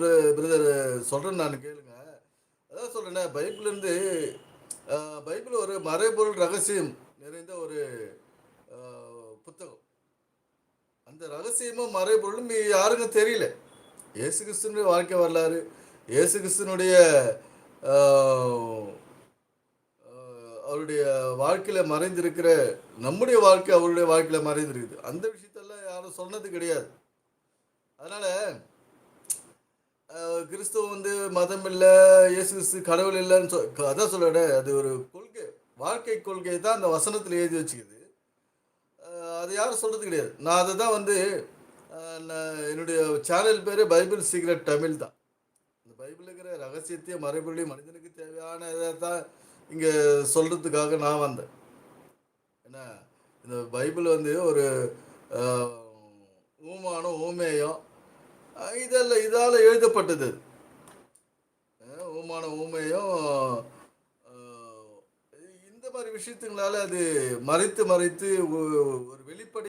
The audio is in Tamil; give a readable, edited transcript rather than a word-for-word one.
பிரதர் சொல்கிறேன்னு நான் கேளுங்க. அதான் சொல்கிறேன்னே, பைபிள் ஒரு மறைபொருள் ரகசியம் நிறைந்த ஒரு புத்தகம். அந்த ரகசியமும் மறைபொருளும் யாருக்கும் தெரியல. இயேசு கிறிஸ்துனுடைய வாழ்க்கை வரலாறு, இயேசு கிறிஸ்துனுடைய அவருடைய வாழ்க்கையில் மறைந்திருக்கிற நம்முடைய வாழ்க்கை அவருடைய வாழ்க்கையில் மறைந்திருக்குது. அந்த விஷயத்தெல்லாம் யாரும் சொன்னது கிடையாது. அதனால் கிறிஸ்துவம் மதம் இல்லை, இயேசு கிறிஸ்து கடவுள் இல்லைன்னு அதான் சொல்ல, அது ஒரு கொள்கை, வாழ்க்கை கொள்கை தான் அந்த வசனத்தில் எழுதி வச்சுக்குது. அது யாரும் சொல்கிறது கிடையாது. நான் அதை தான் என்னுடைய சேனல் பேர் பைபிள் சீக்ரெட் தமிழ் தான். இந்த பைபிள் இருக்கிற ரகசியத்தையும் மறைபொருளையும் மனிதனுக்கு தேவையான இதை தான் இங்கே சொல்கிறதுக்காக நான் வந்தேன். ஏன்னா இந்த பைபிள் ஒரு ஊமானம் ஊமேயம் இதால் எழுதப்பட்டது. ஊமானம் ஊமேயம் இந்த மாதிரி விஷயத்துங்களால அது மறைத்து ஒரு வெளிப்படை